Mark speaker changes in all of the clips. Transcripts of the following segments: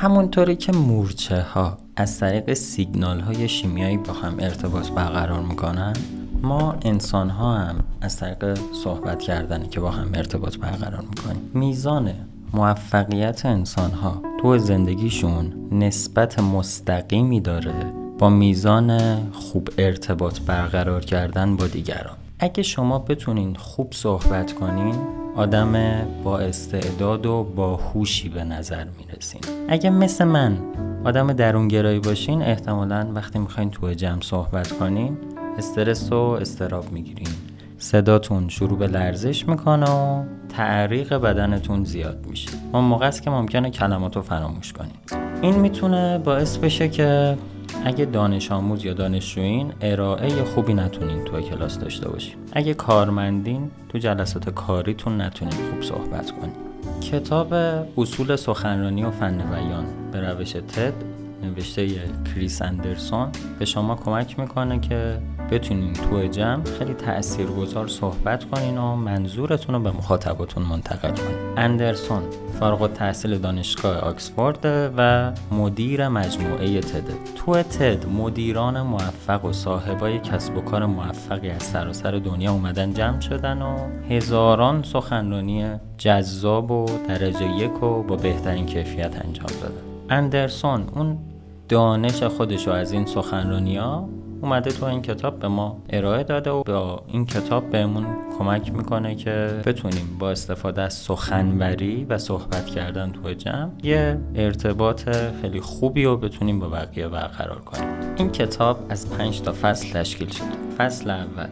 Speaker 1: همونطوری که مورچه ها از طریق سیگنال های شیمیایی با هم ارتباط برقرار میکنن، ما انسان ها هم از طریق صحبت کردنی که با هم ارتباط برقرار میکنیم. میزان موفقیت انسان ها تو زندگیشون نسبت مستقیمی داره با میزان خوب ارتباط برقرار کردن با دیگران. اگه شما بتونین خوب صحبت کنین، آدم با استعداد و با هوشی به نظر میرسین. اگه مثل من آدم درونگرایی باشین، احتمالاً وقتی میخواین تو جمع صحبت کنین استرس و اضطراب میگیرین، صداتون شروع به لرزش میکنه و تعریق بدنتون زیاد میشه. اون موقع است که ممکنه کلماتو فراموش کنین. این میتونه باعث بشه که اگه دانش آموز یا دانشجویین ارائه خوبی نتونین تو کلاس داشته باشین. اگه کارمندین تو جلسات کاریتون نتونین خوب صحبت کنین. کتاب اصول سخنرانی و فن بیان به روش تد نوشته کریس اندرسون به شما کمک میکنه که بتونین تو جمع خیلی تاثیرگذار صحبت کنین و منظورتون رو به مخاطباتون منتقل کنین. اندرسون فارغ التحصیل دانشگاه آکسفورد و مدیر مجموعه تد. تو تد مدیران موفق و صاحبای کسب و کار موفقی از سراسر دنیا اومدن جمع شدن و هزاران سخنرانی جذاب و درجه یک و با بهترین کیفیت انجام دادن. اندرسون اون دانش خودشو از این سخنرانی‌ها اومده تو این کتاب به ما ارائه داده و با این کتاب بهمون کمک میکنه که بتونیم با استفاده از سخنوری و صحبت کردن تو جمع یه ارتباط خیلی خوبی رو بتونیم با بقیه برقرار کنیم. این کتاب از 5 تا فصل تشکیل شده. فصل اول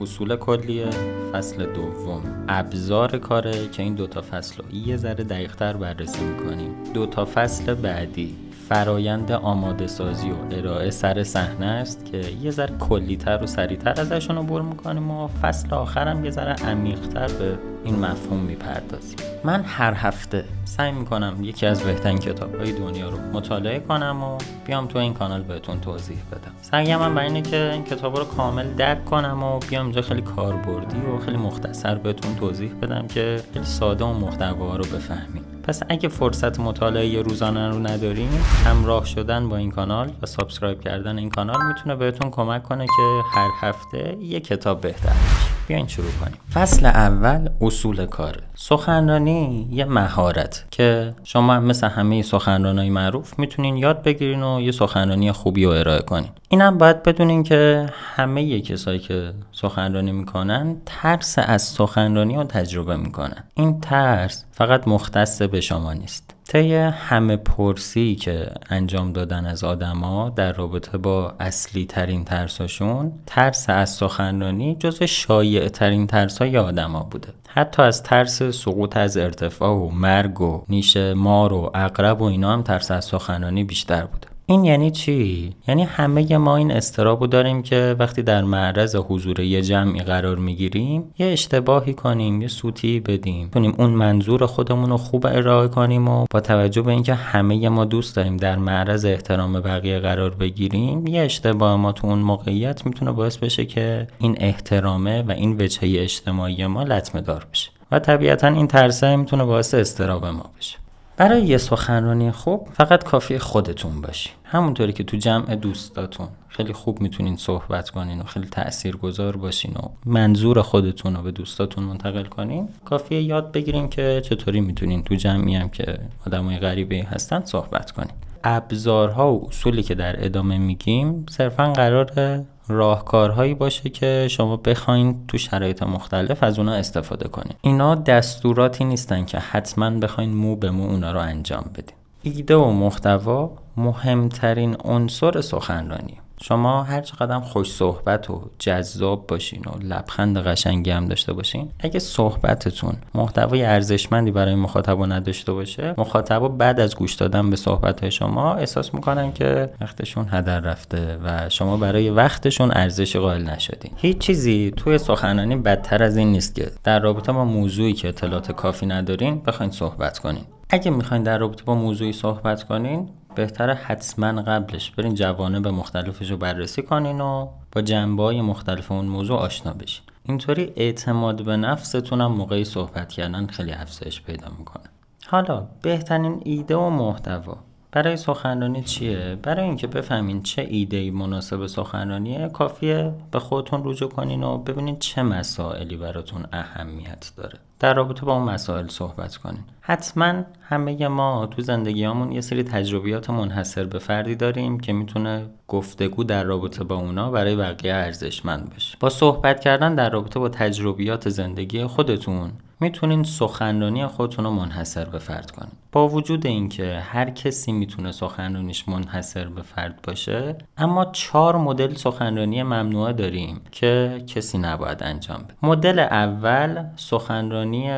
Speaker 1: اصول کلیه، فصل دوم ابزار کاره که این 2 تا فصل رو یه ذره دقیق‌تر بررسی میکنیم. 2 تا فصل بعدی فرایند آماده سازی و ارائه سر صحنه است که یه ذره کلی‌تر و سریع‌تر ازشون عبور میکنیم و فصل آخرم یه ذره عمیق‌تر به این مفهوم میپردازیم. من هر هفته سعی میکنم یکی از بهترین کتاب‌های دنیا رو مطالعه کنم و بیام تو این کانال بهتون توضیح بدم. سعیم من برای اینه که این کتابا رو کامل درک کنم و بیام اینجا خیلی کاربردی و خیلی مختصر بهتون توضیح بدم که خیلی ساده و محتوا رو بفهمین. پس اگه فرصت مطالعه روزانه رو ندارین، همراه شدن با این کانال و سابسکرایب کردن این کانال میتونه بهتون کمک کنه که هر هفته یه کتاب بهتر بشه. بیاین شروع کنیم. فصل اول اصول کار. سخنرانی یه مهارت که شما مثل همه سخنرانای معروف میتونین یاد بگیرین و یه سخنرانی خوبی رو ارائه کنین. اینم باید بدونین که همه کسایی که سخنرانی میکنن ترس از سخنرانی رو تجربه میکنن. این ترس فقط مختص به شما نیست. طی همه پرسی که انجام دادن از آدما در رابطه با اصلی ترین ترساشون، ترس از سخنرانی جزو شایع ترین ترسای آدما بوده. حتی از ترس سقوط از ارتفاع و مرگ و نیش مار و عقرب و اینا هم ترس از سخنرانی بیشتر بوده. این یعنی چی؟ یعنی همه ما این اضطرابو داریم که وقتی در معرض حضور یه جمعی قرار میگیریم یه اشتباهی کنیم، یه سوتی بدیم، کنیم اون منظور خودمون رو خوب ارائه کنیم و با توجه به اینکه همه ما دوست داریم در معرض احترام بقیه قرار بگیریم، یه اشتباه ما تو اون موقعیت میتونه باعث بشه که این احترامه و این وجهه اجتماعی ما لطمه دار بشه و طبیعتاً این ترسه میتونه باعث اضطراب ما بشه. برای یه سخنرانی خوب فقط کافیه خودتون باشی. همونطوری که تو جمع دوستاتون خیلی خوب میتونین صحبت کنین و خیلی تاثیرگذار باشین و منظور خودتون رو به دوستاتون منتقل کنین، کافیه یاد بگیرین که چطوری میتونین تو جمعی هم که آدمای غریبه‌ای هستن صحبت کنین. ابزارها و اصولی که در ادامه میگیم صرفاً قراره راهکارهایی باشه که شما بخواین تو شرایط مختلف از اونا استفاده کنین. اینا دستوراتی نیستن که حتما بخواین مو به مو اونا رو انجام بدین. ایده و محتوا مهمترین عنصر سخنرانی. شما هر چقدر خوش صحبت و جذاب باشین و لبخند قشنگی هم داشته باشین، اگه صحبتتون محتوای ارزشمندی برای مخاطب نداشته باشه، مخاطبا بعد از گوش دادن به صحبت‌های شما احساس میکنن که وقتشون هدر رفته و شما برای وقتشون ارزش قائل نشدین. هیچ چیزی توی سخنرانی بدتر از این نیست که در رابطه با موضوعی که اطلاعات کافی ندارین بخواید صحبت کنین. اگه میخواین در رابطه با موضوعی صحبت کنین، بهتره حتما قبلش برین جوانب مختلفش رو بررسی کنین و با جنبه‌های مختلف اون موضوع آشنا بشین. اینطوری اعتماد به نفستون هم موقعی صحبت کردن خیلی افزایش پیدا میکنه. حالا بهترین ایده و محتوا برای سخنرانی چیه؟ برای اینکه بفهمین چه ایده‌ای مناسب سخنرانیه، کافیه به خودتون رجوع کنین و ببینین چه مسائلی براتون اهمیت داره. در رابطه با اون مسائل صحبت کنین. حتما همه ما تو زندگیامون یه سری تجربیات منحصر به فردی داریم که میتونه گفتگو در رابطه با اونا برای بقیه ارزشمند باشه. با صحبت کردن در رابطه با تجربیات زندگی خودتون میتونین سخنرانی خودتون رو منحصر به فرد کنین. با وجود اینکه هر کسی میتونه سخنرانیش منحصر به فرد باشه، اما 4 مدل سخنرانی ممنوعه داریم که کسی نباید انجام بده. مدل اول سخنرانی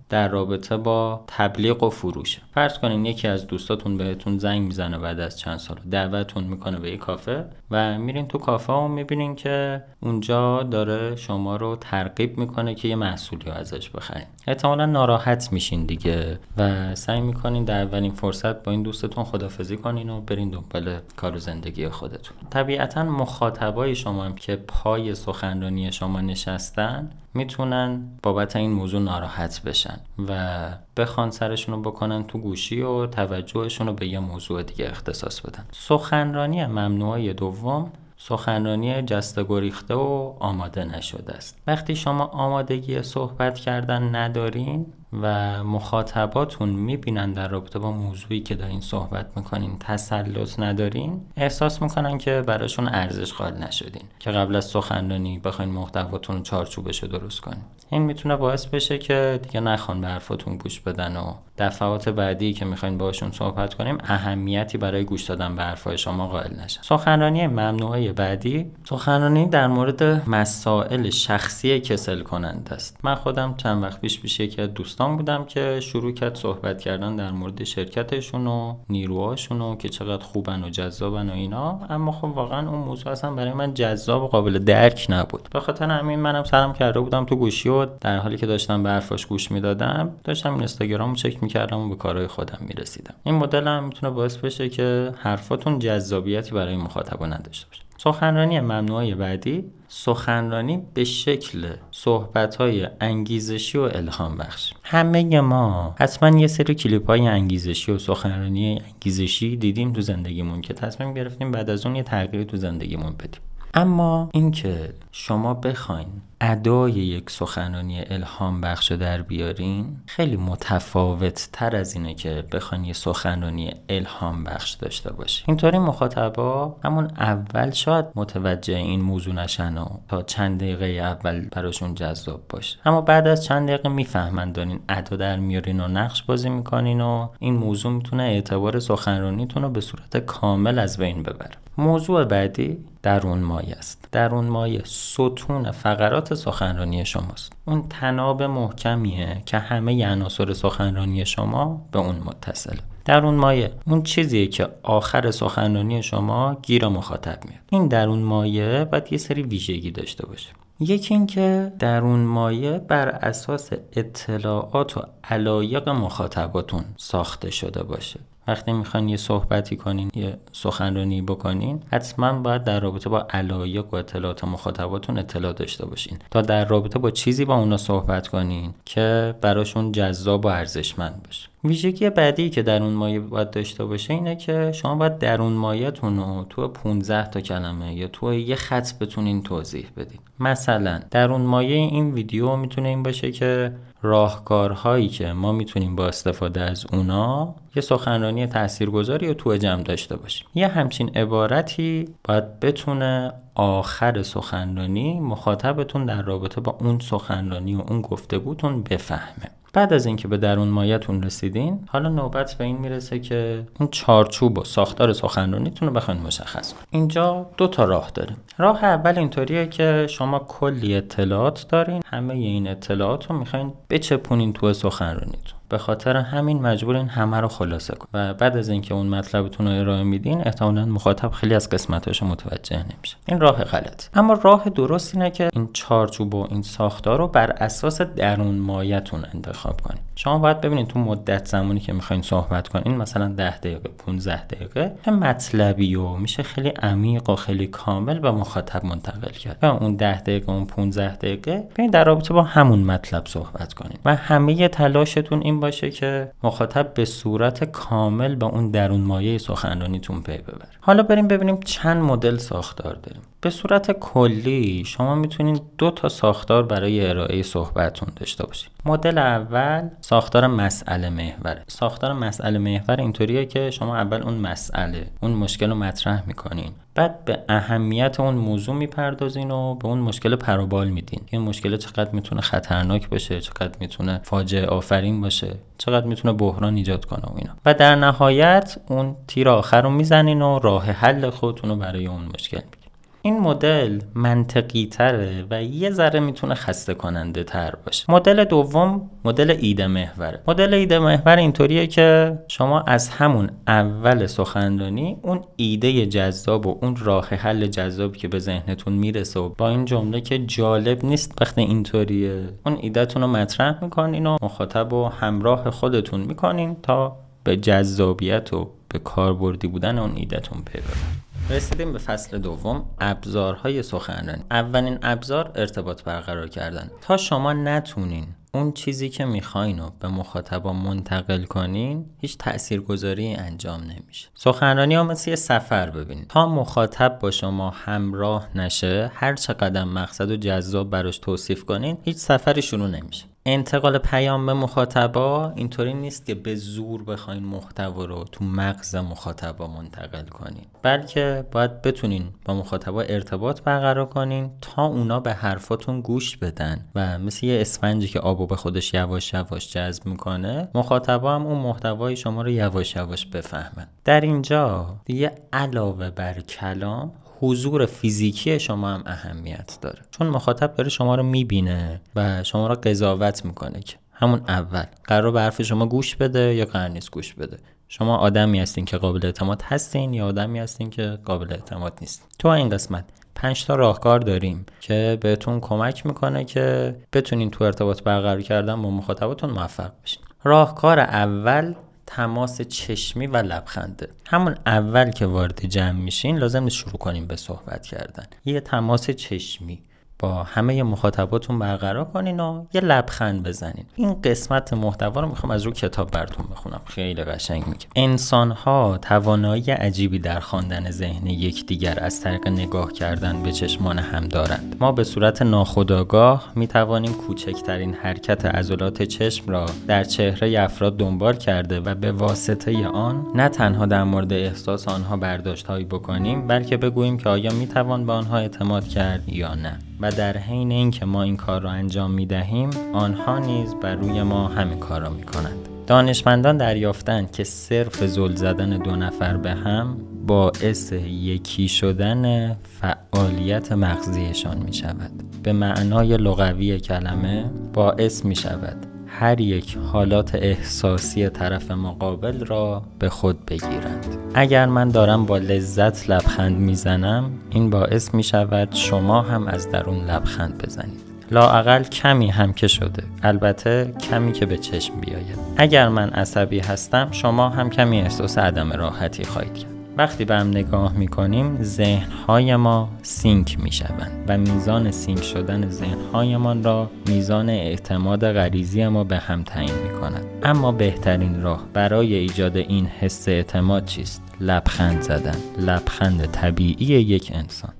Speaker 1: در رابطه با تبلیغ و فروش. فرض کنین یکی از دوستاتون بهتون زنگ میزنه بعد از چند سال، دعوتتون میکنه به یک کافه و میرین تو کافه و میبینین که اونجا داره شما رو ترغیب میکنه که یه محصولی رو ازش بخرین. احتمالاً ناراحت میشین دیگه و سعی میکنین در اولین فرصت با این دوستتون خداحافظی کنین و برین دنبال کار و زندگی خودتون. طبیعتاً مخاطبای شما هم که پای سخنرانی شما نشستن میتونن بابت این موضوع ناراحت بشن و بخوان سرشون رو بکنن تو گوشی و توجهشون رو به یه موضوع دیگه اختصاص بدن. سخنرانی ممنوعه دوم سخنرانی جسته گریخته و آماده نشده است. وقتی شما آمادگی صحبت کردن ندارین و مخاطباتون میبینن در رابطه با موضوعی که دارین صحبت میکنین تسلط ندارین، احساس میکنن که براشون ارزش قائل نشدین که قبل از سخنرانی بخواین محتواتون چارچوبشو درست کنین. این میتونه باعث بشه که دیگه نخوان به حرفاتون گوش بدن و دفعات بعدی که میخواین باهاشون صحبت کنیم اهمیتی برای گوش دادن به حرفای شما قائل نشن. سخنرانی ممنوعه بعدی سخنرانی در مورد مسائل شخصی کسل کننده است. من خودم چند وقت پیش یکی از دوستان بودم که شروع کرد صحبت کردن در مورد شرکتشون و نیروهاشون و که چقدر خوبن و جذابن و اینا، اما خب واقعا اون موضوع اصلا برای من جذاب و قابل درک نبود. به خاطر همین منم سرم کرده بودم تو گوشی و در حالی که داشتم به حرفاش گوش میدادم داشتم اینستاگرامو چک میکردم و به کارهای خودم میرسیدم. این مدل هم میتونه باعث بشه که حرفاتون جذابیتی برای مخاطب نداشته باشه. سخنرانی ممنوعه بعدی سخنرانی به شکل صحبت‌های انگیزشی و الهام بخش. همه ما حتما یه سری کلیپ‌های انگیزشی و سخنرانی انگیزشی دیدیم تو زندگیمون که تصمیم گرفتیم بعد از اون یه تغییری تو زندگیمون بدیم. اما اینکه شما بخواین ادای یک سخنرانی الهام بخش در بیارین خیلی متفاوت تر از اینه که بخواین یه سخنرانی الهام بخش داشته باشین. اینطوری مخاطبا همون اول شاید متوجه این موضوع نشن و تا چند دقیقه اول براشون جذاب باشه، اما بعد از چند دقیقه میفهمن دارین ادا در میارین و نقش بازی میکنین و این موضوع میتونه اعتبار سخنرانیتون رو به صورت کامل از بین ببره. موضوع بعدی درون مایه است. درون مایه ستون فقرات سخنرانی شماست. اون تناب محکمیه که همه عناصر سخنرانی شما به اون متصله. درون مایه اون چیزیه که آخر سخنرانی شما گیر مخاطب میاد. این درون مایه باید یه سری ویژگی داشته باشه. یکی این که درون مایه بر اساس اطلاعات و علایق مخاطباتون ساخته شده باشه. وقتی میخواین یه صحبتی کنین، یه سخنرانی بکنین، حتما باید در رابطه با علایق و اطلاعات مخاطباتون اطلاع داشته باشین تا در رابطه با چیزی با اونا صحبت کنین که براشون جذاب و ارزشمند باشه. ویژگی بعدی که درون مایه باید داشته باشه اینه که شما باید درون مایه‌تون رو تو 15 تا کلمه یا تو یه خط بتونین توضیح بدین. مثلا درون مایه این ویدیو میتونه این باشه که راهکارهایی که ما میتونیم با استفاده از اونا یه سخنرانی تاثیرگذاری رو تو جمع داشته باشیم. یه همچین عبارتی باید بتونه آخر سخنرانی مخاطبتون در رابطه با اون سخنرانی و اون گفتگوتون بفهمه. بعد از اینکه به درون مایه‌تون رسیدین، حالا نوبت به این میرسه که اون چارچوب و ساختار سخنرانیتون رو بخواید مشخص کنید. اینجا 2 تا راه داریم. راه اول اینطوریه که شما کلی اطلاعات دارین، همه این اطلاعات رو میخواین بچپونین تو سخنرانیتون. به خاطر همین مجبورین همه رو خلاصه کنید و بعد از اینکه اون مطلبتون رو ارائه میدین احتمالاً مخاطب خیلی از قسمتاشو متوجه نمیشه. این راه غلط. اما راه درست اینه که این چارچوب و این ساختار رو بر اساس درون مایه‌تون انتخاب کنید. شما باید ببینید تو مدت زمانی که میخواین صحبت کنین، مثلا 10 دقیقه 15 دقیقه، چه مطلبی رو میشه خیلی عمیق و خیلی کامل به مخاطب منتقل کرد و اون 10 دقیقه اون 15 دقیقه بیاین در رابطه با همون مطلب صحبت کنین و همه تلاشتون این باشه که مخاطب به صورت کامل به اون درون مایه سخنرانیتون پی ببره. حالا بریم ببینیم چند مدل ساختار داریم. به صورت کلی شما میتونید 2 تا ساختار برای ارائه صحبتتون داشته باشید. مدل اول ساختار مسئله محوره. ساختار مسئله محور اینطوریه که شما اول اون مسئله، اون مشکل رو مطرح میکنین، بعد به اهمیت اون موضوع میپردازین و به اون مشکل پروبال میدین. این مشکل چقدر میتونه خطرناک باشه، چقدر میتونه فاجعه آفرین باشه، چقدر میتونه بحران ایجاد کنه و اینا. و در نهایت اون تیر آخر رو میزنین و راه حل خودتون رو برای اون مشکل میگین. این مدل منطقی تره و یه ذره میتونه خسته کننده تر باشه. مدل دوم مدل ایده محوره. مدل ایده محور اینطوریه که شما از همون اول سخنرانی اون ایده جذاب و اون راه حل جذابی که به ذهنتون میرسه و با این جمله که جالب نیست وقتی اینطوریه، اون ایدهتون رو مطرح میکنین و مخاطب و همراه خودتون میکنین تا به جذابیت و به کاربردی بودن اون ایدهتون پی ببرید. رسیدیم به فصل دوم، ابزارهای سخنرانی. اولین ابزار ارتباط برقرار کردن. تا شما نتونین اون چیزی که میخواین رو به مخاطبا منتقل کنین، هیچ تاثیرگذاری انجام نمیشه. سخنرانی ها مثل یه سفر ببینید. تا مخاطب با شما همراه نشه، هر چقدر مقصد و جذاب براش توصیف کنین، هیچ سفری شروع نمیشه. انتقال پیام به مخاطبا اینطوری نیست که به زور بخواین محتوا رو تو مغز مخاطبا منتقل کنین، بلکه باید بتونین با مخاطبا ارتباط برقرار کنین تا اونا به حرفاتون گوش بدن و مثل یه اسفنجی که آبو به خودش یواش یواش جذب میکنه، مخاطبا هم اون محتوای شما رو یواش یواش بفهمن. در اینجا دیگه علاوه بر کلام، حضور فیزیکی شما هم اهمیت داره، چون مخاطب داره شما رو میبینه و شما رو قضاوت میکنه که همون اول قرار به حرف شما گوش بده یا قرار نیست گوش بده. شما آدمی هستین که قابل اعتماد هستین یا آدمی هستین که قابل اعتماد نیست. تو این قسمت 5 تا راهکار داریم که بهتون کمک میکنه که بتونین تو ارتباط برقرار کردن با مخاطباتون موفق بشین. راهکار اول تماس چشمی و لبخنده. همون اول که وارد جمع میشین لازم نیست شروع کنیم به صحبت کردن. یه تماس چشمی با همه مخاطباتون برقرار کنین و یه لبخند بزنین. این قسمت محتوا رو میخوام از رو کتاب براتون بخونم، خیلی قشنگ میگه. انسان‌ها توانایی عجیبی در خواندن ذهن یکدیگر از طریق نگاه کردن به چشمان هم دارند. ما به صورت ناخودآگاه میتوانیم کوچکترین حرکت عضلات چشم را در چهره افراد دنبال کرده و به واسطه آن نه تنها در مورد احساس آنها برداشت‌هایی بکنیم، بلکه بگوییم که آیا میتوان به آنها اعتماد کرد یا نه. و در حین اینکه ما این کار را انجام می‌دهیم، آنها نیز بر روی ما همین کار را می‌کنند. دانشمندان دریافتند که صرف زل زدن 2 نفر به هم باعث یکی شدن فعالیت مغزیشان می‌شود. به معنای لغوی کلمه باعث می‌شود هر یک حالات احساسی طرف مقابل را به خود بگیرند. اگر من دارم با لذت لبخند میزنم، این باعث میشود شما هم از درون لبخند بزنید. لااقل کمی هم که شده، البته کمی که به چشم بیاید. اگر من عصبی هستم، شما هم کمی احساس عدم راحتی خواهید کرد. وقتی به هم نگاه میکنیم، ذهنهای ما سینک میشوند و میزان سینک شدن ذهنهایمان را میزان اعتماد غریزی ما به هم تعیین میکند. اما بهترین راه برای ایجاد این حس اعتماد چیست؟ لبخند زدن، لبخند طبیعی یک انسان.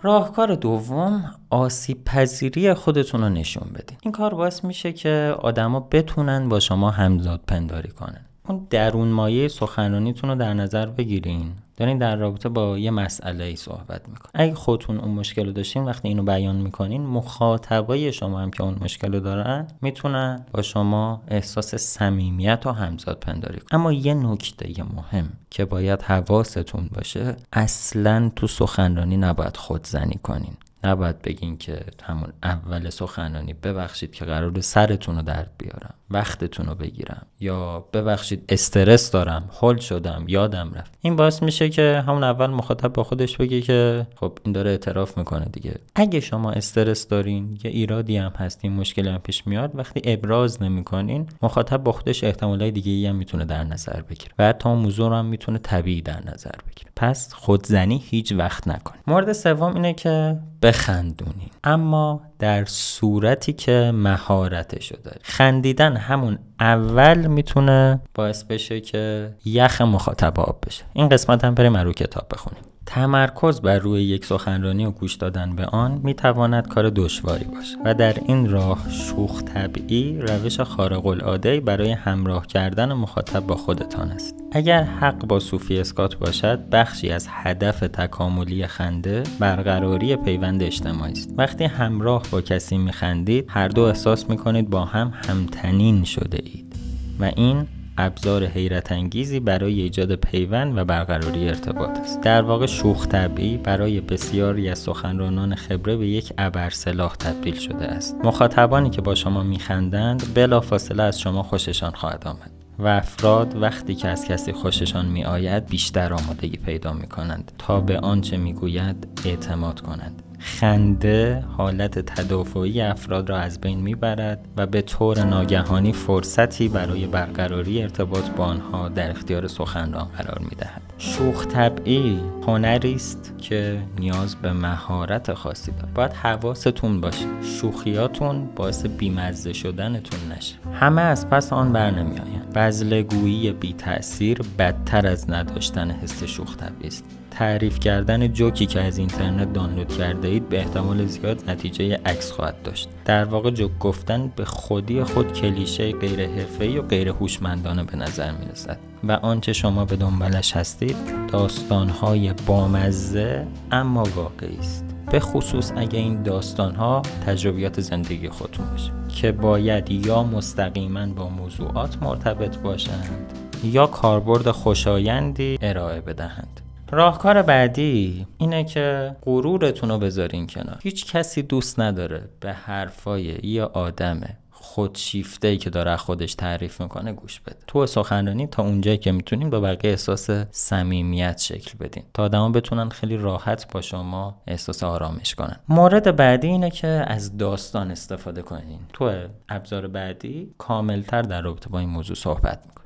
Speaker 1: راهکار دوم، آسیب پذیری خودتون رو نشون بدین. این کار باعث میشه که آدما بتونن با شما همزاد پنداری کنن. اون درون مایه سخنرانیتون رو در نظر بگیرین. دارین در رابطه با یه مسئله‌ای صحبت میکنین. اگه خودتون اون مشکل رو داشتین، وقتی اینو بیان میکنین، مخاطبای شما هم که اون مشکل رو دارن میتونن با شما احساس صمیمیت و همزاد پنداری کنن. اما یه نکته مهم که باید حواستون باشه، اصلاً تو سخنرانی نباید خودزنی کنین. نباید بگین که همون اول سخنرانی ببخشید که قراره سرتون رو درد بیارم، وقتتون رو بگیرم، یا ببخشید استرس دارم، هول شدم، یادم رفت. این باعث میشه که همون اول مخاطب با خودش بگه که خب این داره اعتراف میکنه دیگه. اگه شما استرس دارین یا ایرادی هم هستین، مشکلی هم پیش میاد، وقتی ابراز نمیکنین، مخاطب با خودش احتمالای دیگه‌ای هم میتونه در نظر بگیره و حتی اون موضوع رو هم میتونه طبیعی در نظر بگیره. پس خودزنی هیچ وقت نکنین. مورد سوم اینه که بخندونین، اما در صورتی که مهارتشو داری. خندیدن همون اول میتونه باعث بشه که یخ مخاطب آب بشه. این قسمت هم بریم رو کتاب بخونیم. تمرکز بر روی یک سخنرانی و گوش دادن به آن میتواند کار دشواری باشد و در این راه شوخ طبعی روش خارق العاده برای همراه کردن مخاطب با خودتان است. اگر حق با صوفی اسکات باشد، بخشی از هدف تکاملی خنده برقراری پیوند اجتماعی است. وقتی همراه با کسی میخندید، هر دو احساس میکنید با هم همتنین شده اید و این ابزار حیرت انگیزی برای ایجاد پیوند و برقراری ارتباط است. در واقع شوخ طبعی برای بسیاری از سخنرانان خبره به یک ابرسلاح تبدیل شده است. مخاطبانی که با شما میخندند بلافاصله از شما خوششان خواهد آمد و افراد وقتی که از کسی خوششان میآید بیشتر آمادگی پیدا میکنند تا به آنچه میگوید اعتماد کنند. خنده حالت تدافعی افراد را از بین میبرد و به طور ناگهانی فرصتی برای برقراری ارتباط با آنها در اختیار سخنران قرار میدهد. شوخ طبعی هنری است که نیاز به مهارت خاصی دارد. باید حواستون باشه شوخیاتون باعث بیمزه شدنتون نشه. همه از پس آن بر نمیآیند. بزلگویی بی تأثیر بدتر از نداشتن حس شوخ طبعی است. تعریف کردن جوکی که از اینترنت دانلود کرده اید به احتمال زیاد نتیجه عکس خواهد داشت. در واقع جوک گفتن به خودی خود کلیشه غیر حرفه‌ای و غیر هوشمندانه به نظر می رسد و آنچه شما به دنبالش هستید داستان‌های بامزه اما واقعی است. به خصوص اگه این داستان‌ها تجربیات زندگی خودتون باشه که باید یا مستقیما با موضوعات مرتبط باشند یا کاربرد خوشایندی ارائه بدهند. راهکار بعدی اینه که غرورتون رو بذارین کنار. هیچ کسی دوست نداره به حرفای یه آدم خودشیفته‌ای که داره خودش تعریف میکنه گوش بده. تو سخنرانی تا اونجایی که میتونین با بقیه احساس صمیمیت شکل بدین تا آدما بتونن خیلی راحت با شما احساس آرامش کنن. مورد بعدی اینه که از داستان استفاده کنین. تو ابزار بعدی کاملتر در رابطه با این موضوع صحبت میکنم.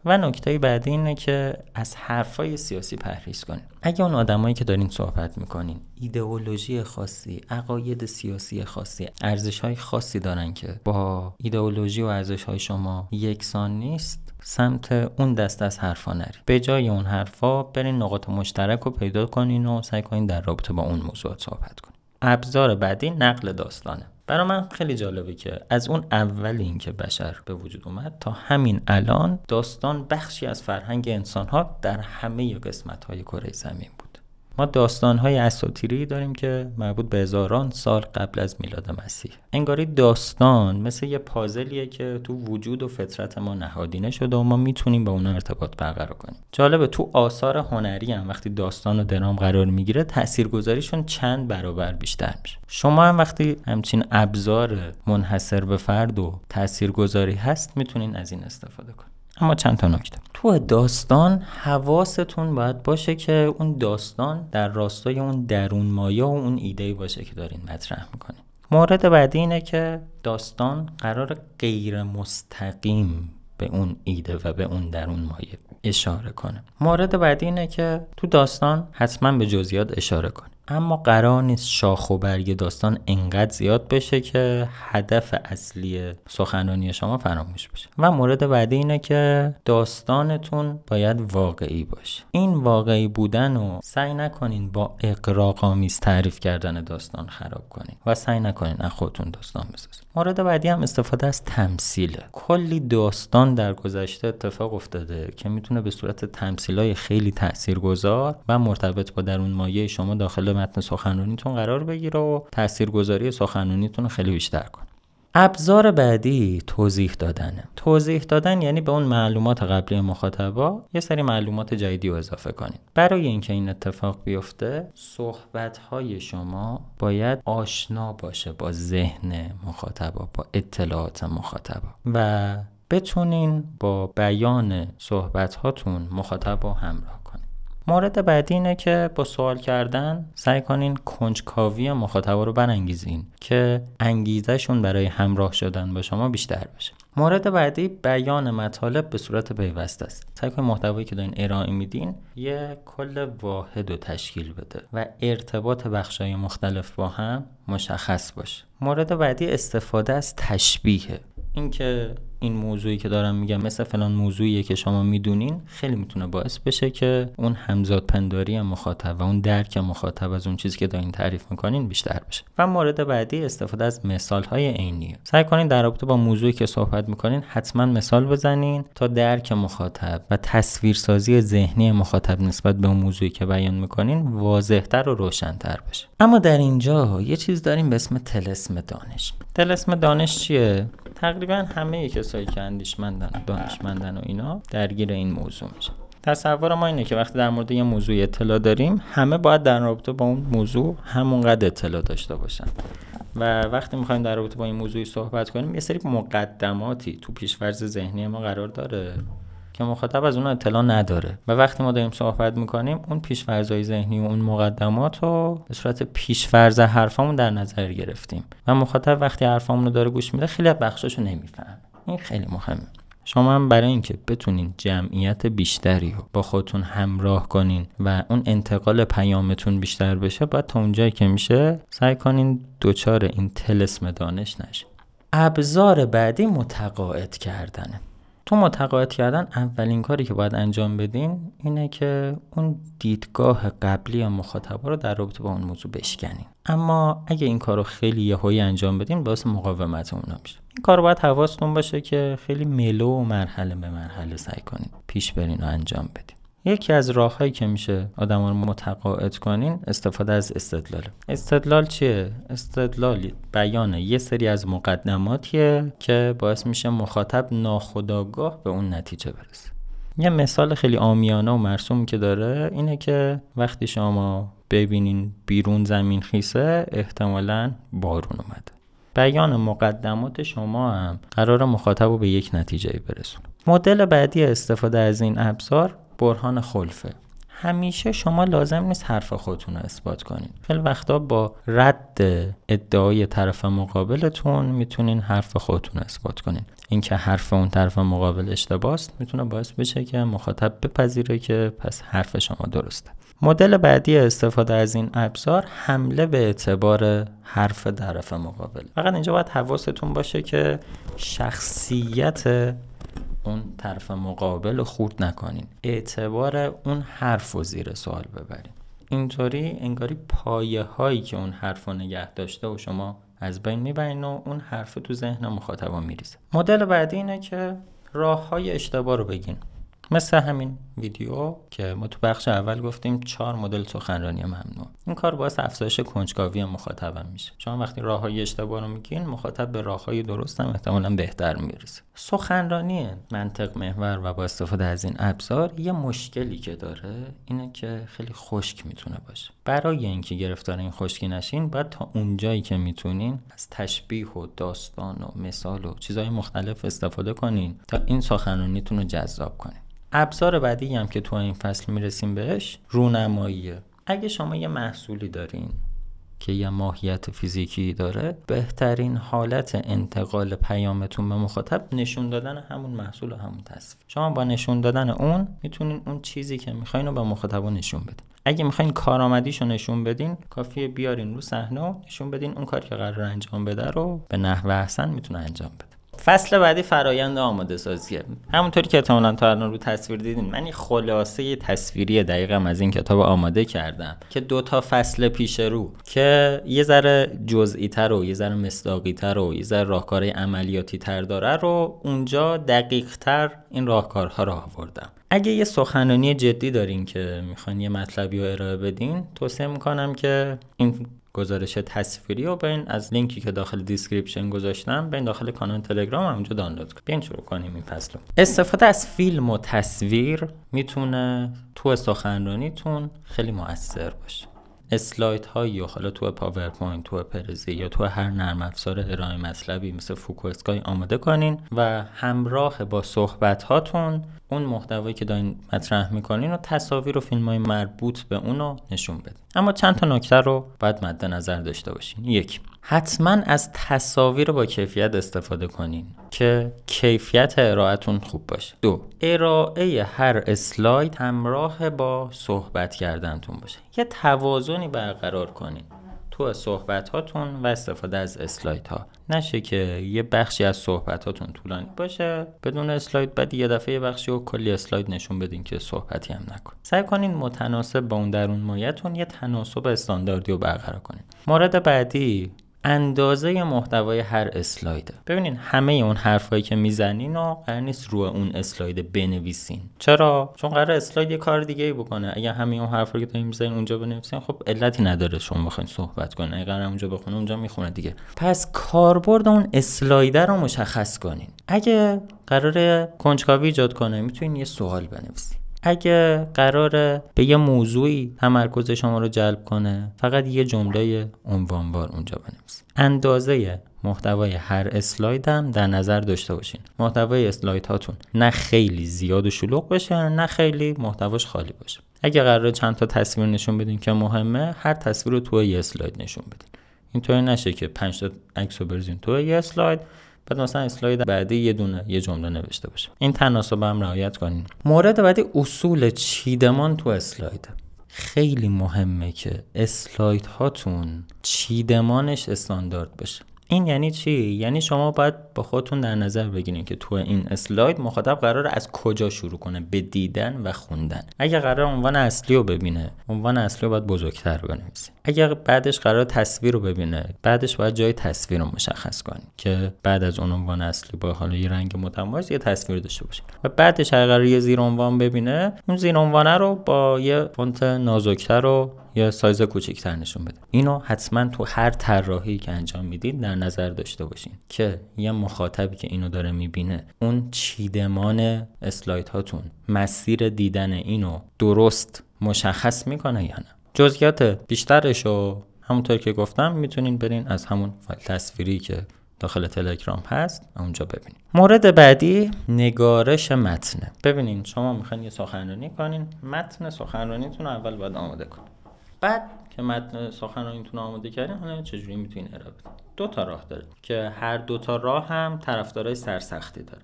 Speaker 1: و نکته بعدی اینه که از حرفای سیاسی پرهیز کنین. اگه اون آدمایی که دارین صحبت میکنین ایدئولوژی خاصی، عقاید سیاسی خاصی، ارزش‌های خاصی دارن که با ایدئولوژی و ارزش‌های شما یکسان نیست، سمت اون دست از حرفا نرین. به جای اون حرفا برین نقاط مشترک رو پیدا کنین و سعی کنین در رابطه با اون موضوعات صحبت کنین. ابزار بعدی نقل داستانه. برای من خیلی جالبه که از اون اول این که بشر به وجود اومد تا همین الان داستان بخشی از فرهنگ انسان‌ها در همه قسمت‌های کره زمین بود. ما داستان‌های اساطیری داریم که مربوط به هزاران سال قبل از میلاد مسیح. انگاری داستان مثل یه پازلیه که تو وجود و فطرت ما نهادینه شده و ما میتونیم با اون ارتباط برقرار کنیم. جالبه تو آثار هنری هم وقتی داستان و درام قرار میگیره تاثیرگذاریشون چند برابر بیشتر میشه. شما هم وقتی همچین ابزار منحصر به فرد و تاثیرگذاری هست میتونین از این استفاده کنید. اما چند تا نکته. تو داستان حواستون باید باشه که اون داستان در راستای اون درون مایه و اون ایده‌ای باشه که دارین مطرح میکنین. مورد بعدی اینه که داستان قرار غیر مستقیم به اون ایده و به اون درون مایه اشاره کنه. مورد بعدی اینه که تو داستان حتما به جزئیات اشاره کنه، اما قرار نیست شاخ و برگ داستان انقدر زیاد بشه که هدف اصلی سخنرانی شما فراموش بشه. و مورد بعدی اینه که داستانتون باید واقعی باشه. این واقعی بودن رو سعی نکنین با اغراق‌آمیز تعریف کردن داستان خراب کنین و سعی نکنین از خودتون داستان بسازین. مورد بعدی هم استفاده از تمثیله. کلی داستان در گذشته اتفاق افتاده که میتونه به صورت تمثیلای خیلی تاثیرگذار و مرتبط با درون مایه شما داخل متن سخنرانیتون قرار بگیره و تاثیرگذاری سخنرانیتون رو خیلی بیشتر کنه. ابزار بعدی توضیح دادنه. توضیح دادن یعنی به اون معلومات قبلی مخاطبا یه سری معلومات جدیدی رو اضافه کنید. برای اینکه این اتفاق بیفته صحبت‌های شما باید آشنا باشه با ذهن مخاطبا، با اطلاعات مخاطبا و بتونین با بیان صحبت‌هاتون مخاطبا همراه کنید. مورد بعدی اینه که با سوال کردن سعی کنین کنجکاوی مخاطبا رو برانگیزین که انگیزشون برای همراه شدن با شما بیشتر بشه. مورد بعدی بیان مطالب به صورت پیوسته است. سعی کنید محتوایی که دارین ارائه میدین یه کل واحد رو تشکیل بده و ارتباط بخش‌های مختلف با هم مشخص باشه. مورد بعدی استفاده از تشبیه. اینکه این موضوعی که دارم میگم مثل فلان موضوعیه که شما میدونین، خیلی میتونه باعث بشه که اون همزاد پنداری مخاطب و اون درک مخاطب از اون چیزی که دارین تعریف میکنین بیشتر بشه. و مورد بعدی استفاده از مثالهای عینیه. سعی کنین در رابطه با موضوعی که صحبت میکنین حتما مثال بزنین تا درک مخاطب و تصویرسازی ذهنی مخاطب نسبت به اون موضوعی که بیان میکنین واضح‌تر و روشن‌تر بشه. اما در اینجا یه چیز داریم به اسم طلسم دانش. طلسم دانش چیه؟ تقریبا همه کسایی که اندیشمندن و دانشمندن و اینا درگیر این موضوع میشن. تصور ما اینه که وقتی در مورد یه موضوع اطلاع داریم، همه باید در رابطه با اون موضوع همونقدر اطلاع داشته باشن و وقتی میخوایم در رابطه با این موضوعی صحبت کنیم یه سری مقدماتی تو پیش‌فرض ذهنی ما قرار داره که مخاطب از اون اطلاع نداره و وقتی ما داریم صحبت میکنیم اون پیش‌فرض‌های ذهنی و اون مقدمات رو به صورت پیش‌فرض حرفامون در نظر گرفتیم و مخاطب وقتی حرفامون رو داره گوش میده خیلی از بخشاشو نمیفهمه. این خیلی مهمه. شما هم برای اینکه بتونین جمعیت بیشتری رو با خودتون همراه کنین و اون انتقال پیامتون بیشتر بشه، باید تا اونجایی که میشه سعی کنین دوچار این طلسم دانش نشین. ابزار بعدی متقاعد کردنه. تو متقاعد کردن اولین کاری که باید انجام بدین اینه که اون دیدگاه قبلی مخاطبا رو در رابطه با اون موضوع بشکنین. اما اگه این کارو خیلی یهویی انجام بدین باعث مقاومت اونا میشه. این کارو باید حواستون باشه که خیلی ملو و مرحله به مرحله سعی کنین پیش برین و انجام بدین. یکی از راه‌هایی که میشه آدما رو متقاعد کنین استفاده از استدلال. استدلال چیه؟ استدلال بیان یه سری از مقدماتیه که باعث میشه مخاطب ناخودآگاه به اون نتیجه برسه. یه مثال خیلی عامیانه و مرسوم که داره اینه که وقتی شما ببینین بیرون زمین خیسه احتمالاً بارون اومده. بیان مقدمات شما هم قرار مخاطب رو به یک نتیجه برسونه. مدل بعدی استفاده از این ابزار برهان خلفه. همیشه شما لازم نیست حرف خودتون رو اثبات کنین. خیلی وقتا با رد ادعای طرف مقابلتون میتونین حرف خودتون رو اثبات کنین. اینکه حرف اون طرف مقابل اشتباهه میتونه باعث بشه که مخاطب بپذیره که پس حرف شما درسته. مدل بعدی استفاده از این ابزار حمله به اعتبار حرف طرف مقابل. فقط اینجا باید حواستون باشه که شخصیت اون طرف مقابل رو خورد نکنین، اعتبار اون حرف رو زیر سوال ببرین. اینطوری انگاری پایه هایی که اون حرف رو نگه داشته و شما از بین میبرین و اون حرف تو ذهن مخاطبا میریزه. مدل بعدی اینه که راه های اشتباه رو بگین. مثل همین ویدیو که ما تو بخش اول گفتیم 4 مدل سخنرانی ممنوع. این کار باعث افزایش کنجکاوی مخاطب میشه. شما وقتی راههای اشتباه رو میگین، مخاطب به راههای درست هم احتمالاً بهتر میرسه. سخنرانی منطق محور و با استفاده از این ابزار یه مشکلی که داره اینه که خیلی خشک میتونه باشه. برای اینکه گرفتار این خشکی نشین، باید تا اونجایی که میتونین از تشبیه و داستان و مثال و چیزهای مختلف استفاده کنین تا این سخنرانیتون رو جذاب کنین. ابزار بعدی هم که تو این فصل میرسیم بهش رونماییه. اگه شما یه محصولی دارین که یه ماهیت فیزیکی داره، بهترین حالت انتقال پیامتون به مخاطب نشون دادن همون محصول و همون تصویر. شما با نشون دادن اون میتونین اون چیزی که میخواین رو به مخاطب نشون بدین. اگه میخواین کارآمدیشو نشون بدین، کافیه بیارین رو صحنه و نشون بدین اون کاری که قرار انجام بده رو به نحو احسن میتونه انجام بده. فصل بعدی فرایند آماده سازیه. همونطوری که احتمالاً تا الان رو تصویر دیدین، من این خلاصه تصویری دقیقم از این کتاب آماده کردم که 2 فصل پیش رو که یه ذره جزئی تر و یه ذره مصداقی تر و یه ذره راهکارهای عملیاتی تر داره رو اونجا دقیق تر این راهکارها رو آوردم. اگه یه سخنرانی جدی دارین که میخواین یه مطلبی رو ارائه بدین، توصیه میکنم که این گزارش تصویری رو برین از لینکی که داخل دیسکریپشن گذاشتم برین داخل کانال تلگرام اونجا دانلود کنید. بیاین شروع کنیم این فصل رو. استفاده از فیلم و تصویر میتونه تو سخنرانیتون خیلی مؤثر باشه. اسلاید هایی و حالا تو پاورپوینت، تو پرزی یا تو هر نرم افزار ارائه مطلبی مثل فوکو اسکای آماده کنین و همراه با صحبت هاتون اون محتوایی که دارین مطرح میکنین و تصاویر و فیلم‌های مربوط به اون رو نشون بدین. اما چند تا نکته رو باید مد نظر داشته باشین. 1. حتما از تصاویر با کیفیت استفاده کنین که کیفیت ارائه‌تون خوب باشه. 2. ارائه هر اسلاید همراه با صحبت کردنتون باشه. یه توازنی برقرار کنین تو صحبت هاتون و استفاده از اسلاید ها. نشه که یه بخشی از صحبت هاتون طولانی باشه بدون اسلاید، بعد یه دفعه یه بخشی و کلی اسلاید نشون بدین که صحبتی هم نکن. سعی کنین متناسب با اون درون مایه‌تون یه تناسب استانداردی رو برقرار کنین. مورد بعدی اندازه محتوای هر اسلایده. ببینین همه اون حرفایی که میزنین و قرار نیست روی اون اسلاید بنویسین. چرا؟ چون قرار اسلاید یه کار دیگه ای بکنه. اگه همه اون حرفایی که دارین میزنین اونجا بنویسین، خب علتی نداره شما بخواید صحبت کنین. اگه قرار اونجا بخونه اونجا میخونه دیگه. پس کاربرد اون اسلاید رو مشخص کنین. اگه قراره کنجکاوی ایجاد کنه میتونین یه سوال بنویسین. اگه قراره به یه موضوعی تمرکز شما رو جلب کنه فقط یه جمله عنوانوار اونجا بنویسید. اندازه محتوای هر اسلاید هم در نظر داشته باشین. محتوای اسلاید هاتون نه خیلی زیاد و شلوغ باشه نه خیلی محتواش خالی باشه. اگه قراره چند تا تصویر نشون بدین که مهمه، هر تصویر رو توی یه اسلاید نشون بدین. اینطوری نشه که 5 تا عکس رو بریزین توی یه اسلاید، بعد مثلا اسلاید بعدی یه جمله نوشته باشه. این تناسب هم رعایت کنین. مورد بعدی اصول چیدمان تو اسلاید. خیلی مهمه که اسلاید هاتون چیدمانش استاندارد باشه. این یعنی چی؟ یعنی شما باید با خودتون در نظر بگیرین که تو این اسلاید مخاطب قراره از کجا شروع کنه به دیدن و خوندن. اگه قراره عنوان اصلی رو ببینه، عنوان اصلی رو باید بزرگتر بنویسید. اگه بعدش قراره تصویر رو ببینه، بعدش باید جای تصویر رو مشخص کنید که بعد از اون عنوان اصلی با حالا یه رنگ متمایز یه تصویر داشته باشه. و بعدش اگه قراره یه زیر عنوان ببینه، اون زیر عنوانه رو با یه فونت نازکتر و یا سایز کوچیک‌تر نشون بده. اینو حتما تو هر طراحی که انجام میدید در نظر داشته باشین که یه مخاطبی که اینو داره میبینه اون چیدمان اسلاید هاتون مسیر دیدن اینو درست مشخص میکنه یا نه. جزئیات بیشترشو همونطور که گفتم میتونین برین از همون فایل تصویری که داخل تلگرام هست اونجا ببینید. مورد بعدی نگارش متنه. ببینین شما میخواین یه سخنرانی کنین، متن سخنرانیتون رو اول باید آماده کنین. بعد که متن سخنرانیتون آماده کردین، حالا چجوری میتونین ارائه بدین؟ 2 تا راه داره که هر 2 تا راه هم طرفدارای سرسختی داره.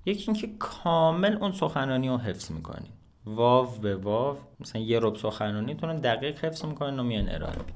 Speaker 1: یکی اینکه کامل اون سخنرانی رو حفظ میکنین، واو به واو، مثلا یه ربع سخنرانیتون رو دقیق حفظ میکنین و میان ارائه بدین.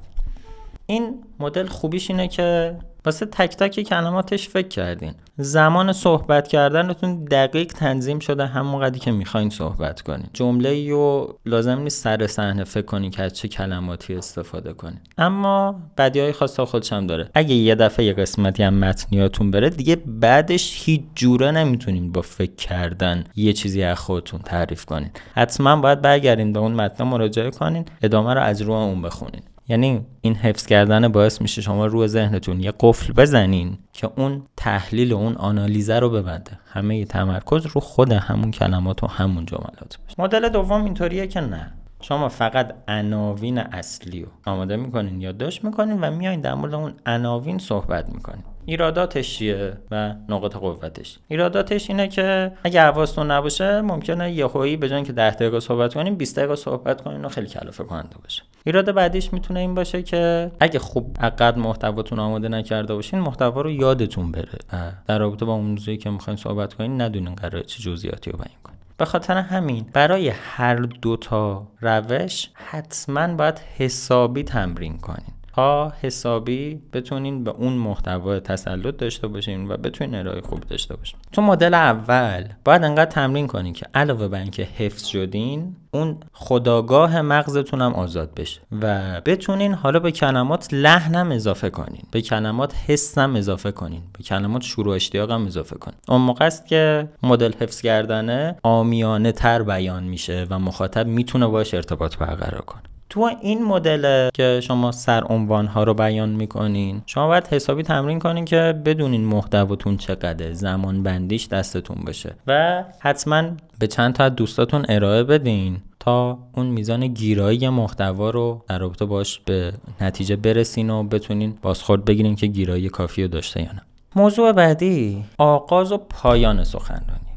Speaker 1: این مدل خوبیش اینه که واسه تک تک کلماتش فکر کردین. زمان صحبت کردنتون دقیق تنظیم شده همون قدری که میخواین صحبت کنین. جمله‌ای رو لازم نیست سر صحنه فکر کنین که از چه کلماتی استفاده کنین. اما بدیهای خاص تا خودش هم داره. اگه یه دفعه یه قسمتی هم متنیاتون بره، دیگه بعدش هیچ جوره نمیتونین با فکر کردن یه چیزی از خودتون تعریف کنین. حتما باید برگردین به اون متن مراجعه کنین، ادامه رو از روی اون بخونین. یعنی این حفظ کردن باعث میشه شما روی ذهنتون یه قفل بزنین که اون تحلیل و اون آنالیزه رو ببنده. همه تمرکز رو خود همون کلمات و همون جملات باشه. مدل دوم اینطوریه که نه، شما فقط عناوین اصلی رو آماده میکنین، یادداشت میکنین و میایین در مورد اون عناوین صحبت میکنین. ایراداتش چیه و نقاط قوتش؟ ایراداتش اینه که اگه حواستون نباشه ممکنه یهویی به جای اینکه 10 دقیقه صحبت کنین 20 دقیقه صحبت کنین و خیلی کلافه کننده باشه. ایراد بعدیش میتونه این باشه که اگه خوب عقد محتواتون آماده نکرده باشین، محتوا رو یادتون بره و در رابطه با اون موضوعی که میخواین صحبت کنین ندونین قراره چه جزئیاتی رو بیان کنین. به خاطر همین برای هر 2 تا روش حتما باید حسابی تمرین کنین تا حسابی بتونین به اون محتوا تسلط داشته باشین و بتونین ارائه خوب داشته باشین. تو مدل اول باید انقدر تمرین کنین که علاوه بر اینکه حفظ شدین، اون خودآگاه مغزتون هم آزاد بشه و بتونین حالا به کلمات لحنم اضافه کنین، به کلمات حسم اضافه کنین، به کلمات شروع اشتیاق هم اضافه کنین. اون موقع است که مدل حفظ کردنه عامیانه تر بیان میشه و مخاطب میتونه باهاش ارتباط برقرار کنه. تو این مدل که شما سرعنوان ها رو بیان میکنین، شما باید حسابی تمرین کنین که بدونین محتواتون چقدره، زمان بندیش دستتون باشه و حتما به چند تا از دوستاتون ارائه بدین تا اون میزان گیرایی محتوا رو در رابطه باش به نتیجه برسین و بتونین بازخورد بگیرین که گیرایی کافی رو داشته یا نه. موضوع بعدی آغاز و پایان سخنرانی.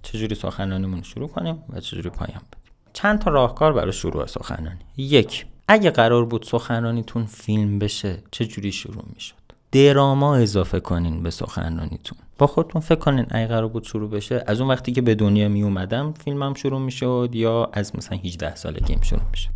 Speaker 1: چجوری سخنرانیمون شروع کنیم و چجوری پایان بدیم. چند تا راهکار برای شروع سخنرانی. 1. اگه قرار بود سخنرانیتون فیلم بشه چجوری شروع میشد؟ دراما اضافه کنین به سخنرانیتون. با خودتون فکر کنین اگه قرار بود شروع بشه از اون وقتی که به دنیا می اومدم فیلمم شروع میشد یا از مثلا 18 سالگیم شروع میشه.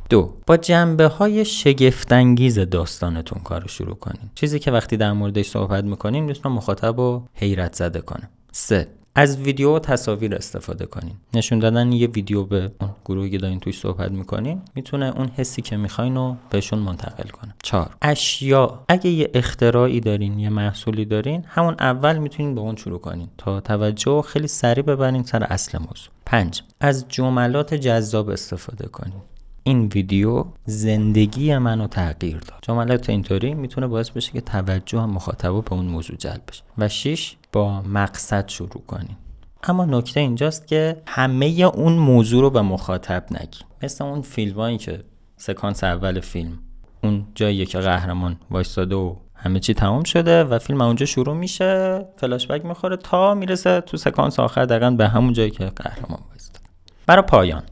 Speaker 1: 2. با جنبه‌های شگفت‌انگیز داستانتون کارو شروع کنین. چیزی که وقتی در موردش صحبت میکنین میتونه مخاطب رو حیرت زده کنه. 3. از ویدیو و تصاویر استفاده کنین. نشون دادن یه ویدیو به اون گروهی که دارین توش صحبت میکنین میتونه اون حسی که میخواین رو بهشون منتقل کنه. 4. اشیا. اگه یه اختراعی دارین، یه محصولی دارین، همون اول میتونین به اون شروع کنین تا توجه خیلی سریع ببرین سر اصل موضوع. 5. از جملات جذاب استفاده کنین. این ویدیو زندگی منو تغییر داد. جملات اینطوری میتونه باعث بشه که توجه مخاطب به اون موضوع جلب بشه. و 6. با مقصد شروع کنین. اما نکته اینجاست که همه اون موضوع رو به مخاطب نگی. مثل اون فیلمایی که سکانس اول فیلم اون جاییه که قهرمان وایساده و همه چی تمام شده و فیلم اونجا شروع میشه، فلاش بک میخوره تا میرسه تو سکانس آخر دقیقاً به همون جایی که قهرمان وایساده. برای پایان،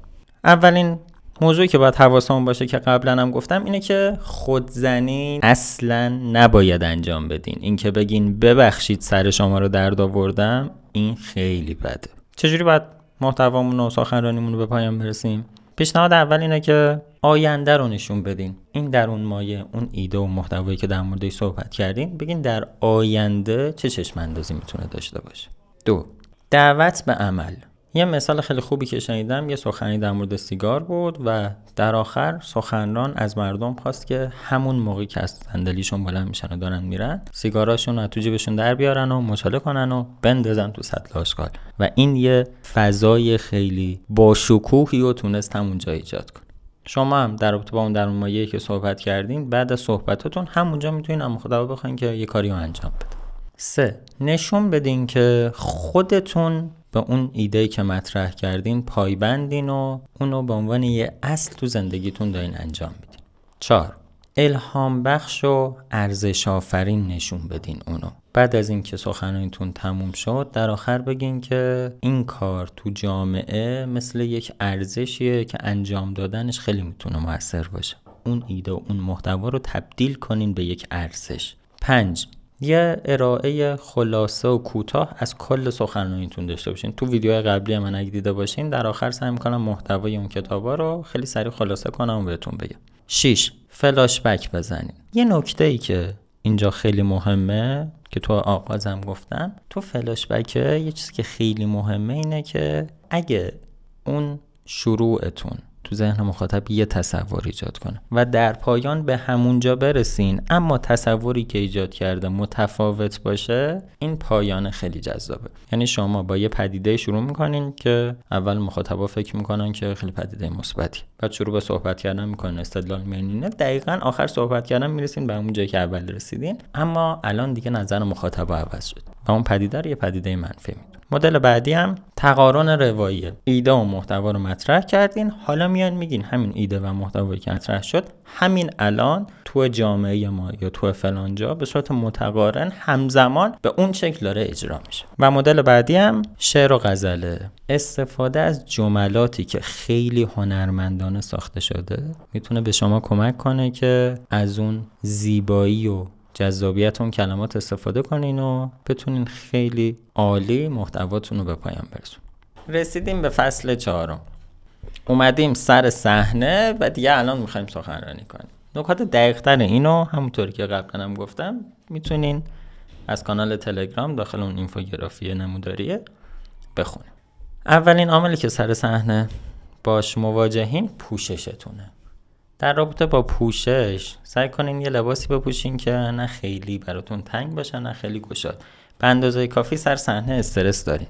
Speaker 1: اولین موضوعی که باید حواسمون باشه که قبلا هم گفتم اینه که خودزنی اصلا نباید انجام بدین. این که بگین ببخشید سر شما رو درد آوردم، این خیلی بده. چجوری باید محتوامون و سخنرانیمون رو به پایان برسیم؟ پیشنهاد اول اینه که آینده رو نشون بدین. این درون مایه، اون ایده و محتوایی که در موردش صحبت کردین، بگین در آینده چه چشم اندازی میتونه داشته باشه. 2. دعوت به عمل. یه مثال خیلی خوبی که شنیدم یه سخنرانی در مورد سیگار بود و در آخر سخنران از مردم خواست که همون موقعی که از صندلیشون بلند میشن و دارن میرن سیگاراشون رو تو جیبشون در بیارن و مچاله کنن و بندازن تو سطل آشغال و این یه فضای خیلی باشکوهی رو تونست همونجا ایجاد کنه. شما هم در رابطه با اون درون مایه‌ای که صحبت کردین بعد از صحبتاتون همونجا میتونین از خدا بخواین که یه کاری رو انجام بده. 3. نشون بدین که خودتون به اون ایده‌ای که مطرح کردین پایبندین و اونو به عنوان یه اصل تو زندگیتون دارین انجام میدین. 4. الهام بخش و ارزش آفرین نشون بدین اونو. بعد از اینکه سخنرانیتون تموم شد در آخر بگین که این کار تو جامعه مثل یک ارزشیه که انجام دادنش خیلی میتونه موثر باشه. اون ایده و اون محتوا رو تبدیل کنین به یک ارزش. 5. یه ارائه خلاصه و کوتاه از کل سخنرانیتون داشته باشین. تو ویدیوهای قبلی من اگه دیده باشین در آخر سعی می‌کنم محتوای اون کتابا رو خیلی سریع خلاصه کنم و بهتون بگم. 6. فلاش بک بزنین. یه نکته‌ای که اینجا خیلی مهمه که تو آغازم گفتم، تو فلاش بک یه چیزی که خیلی مهمه اینه که اگه اون شروعتون تو ذهن مخاطب یه تصور ایجاد کنه و در پایان به همونجا برسین اما تصوری که ایجاد کرده متفاوت باشه، این پایان خیلی جذابه. یعنی شما با یه پدیده شروع میکنین که اول مخاطبا فکر میکنن که خیلی پدیده مثبتی، بعد شروع به صحبت کردن میکنن، استدلال میارین، دقیقاً آخر صحبت کردن میرسین به همون جایی که اول رسیدین، اما الان دیگه نظر مخاطبا عوض شد و اون پدیده رو یه پدیده منفی میدونه. مدل بعدی هم تقارن رواییه. ایده و محتوا رو مطرح کردین، حالا میان میگین همین ایده و محتوایی که مطرح شد همین الان تو جامعه ما یا تو فلان جا به صورت متقارن همزمان به اون شکل داره اجرا میشه. و مدل بعدی هم شعر و غزله. استفاده از جملاتی که خیلی هنرمندانه ساخته شده میتونه به شما کمک کنه که از اون زیبایی و جذابیت اون کلمات استفاده کنین و بتونین خیلی عالی محتواتون رو به پایان برسون. رسیدیم به فصل 4. اومدیم سر صحنه و دیگه الان میخوایم سخنرانی کنیم. نکات دقیق‌تر اینو همونطوری که قبلا هم گفتم میتونین از کانال تلگرام داخل اون اینفوگرافی نموداریه بخونید. اولین عاملی که سر صحنه باش مواجهین پوششتونه. در رابطه با پوشش سعی کنین یه لباسی بپوشین که نه خیلی براتون تنگ باشه نه خیلی گشاد. به اندازه کافی سر صحنه استرس دارین.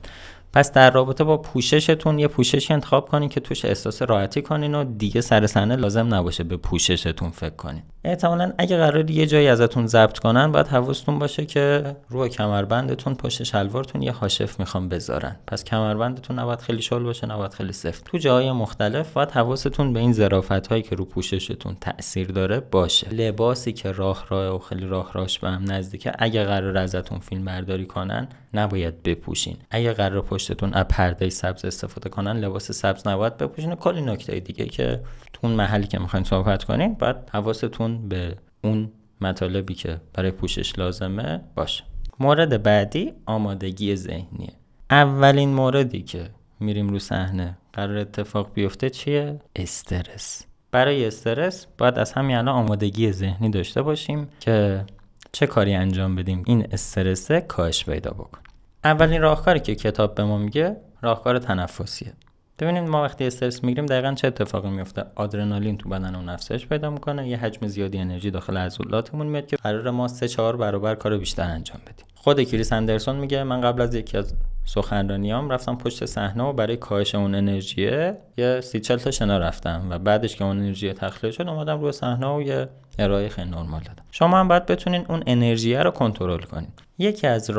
Speaker 1: پس در رابطه با پوششتون یه پوششی انتخاب کنین که توش احساس راحتی کنین و دیگه سر صحنه لازم نباشه به پوششتون فکر کنین. احتمالاً اگه قراره یه جایی ازتون ضبط کنن باید حواستون باشه که روی کمربندتون پشت شلوارتون یه حاشف میخوام بذارن. پس کمربندتون نباید خیلی شل باشه، نباید خیلی سفت. تو جاهای مختلف باید حواستون به این ظرافت‌هایی که رو پوششتون تأثیر داره باشه. لباسی که راه و خیلی راهش به هم نزدیکه، اگه قراره ازتون فیلم برداری کنن نباید بپوشین. اگه قرار پشتتون از پرده سبز استفاده کنن، لباس سبز نباید بپوشین. کلی نکته دیگه که تو اون محلی که میخواین صحبت کنین بعد حواستون به اون مطالبی که برای پوشش لازمه باشه. مورد بعدی آمادگی ذهنیه. اولین موردی که میریم رو صحنه قرار اتفاق بیفته چیه؟ استرس. برای استرس باید از همین الان آمادگی ذهنی داشته باشیم که چه کاری انجام بدیم این استرس کاهش پیدا بکنه. اولین راهکاری که کتاب به ما میگه راهکار تنفسیه. ببینید ما وقتی استرس میگیریم دقیقاً چه اتفاقی میفته؟ آدرنالین تو بدنمون افزایش پیدا میکنه، یه حجم زیادی انرژی داخل عضلاتمون میاد که قرار ما 3-4 برابر کار بیشتر انجام بدیم. خود کریس اندرسون میگه من قبل از یکی از سخنرانیام رفتم پشت صحنه و برای کاهش اون انرژیه یه 30-40 تا شنا رفتم و بعدش که اون انرژی تخلیه شد اومدم روی صحنه و یه ارائه خیلی نرمال دادم. شما هم باید بتونین اون انرژی رو کنترل کنین. یکی از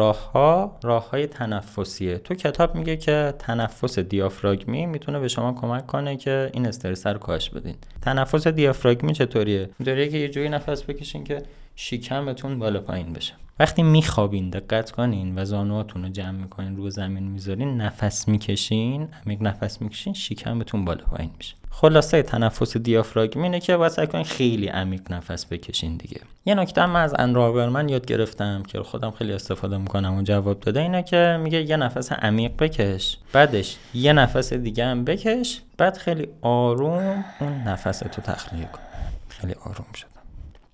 Speaker 1: راههای تنفسیه. تو کتاب میگه که تنفس دیافراگمی میتونه به شما کمک کنه که این استرس رو کاهش بدین. تنفس دیافراگمی چطوریه؟ اینطوریه که یه جوری نفس بکشین که شکمتون بالا پایین بشه. وقتی میخوابین دقت کنین و زانوهاتون رو جمع میکنین رو زمین میذارین، نفس میکشین، عمیق نفس میکشین، شکمتون بالا پایین میشه. خلاصه تنفس دیافراگمی اینه که واسه کنین خیلی عمیق نفس بکشین دیگه. یه نکته من از ان رابرمن یاد گرفتم که خودم خیلی استفاده میکنم و جواب داده اینه که میگه یه نفس عمیق بکش، بعدش یه نفس دیگه هم بکش، بعد خیلی آروم اون نفستو تخلیه کن. خیلی آروم شد.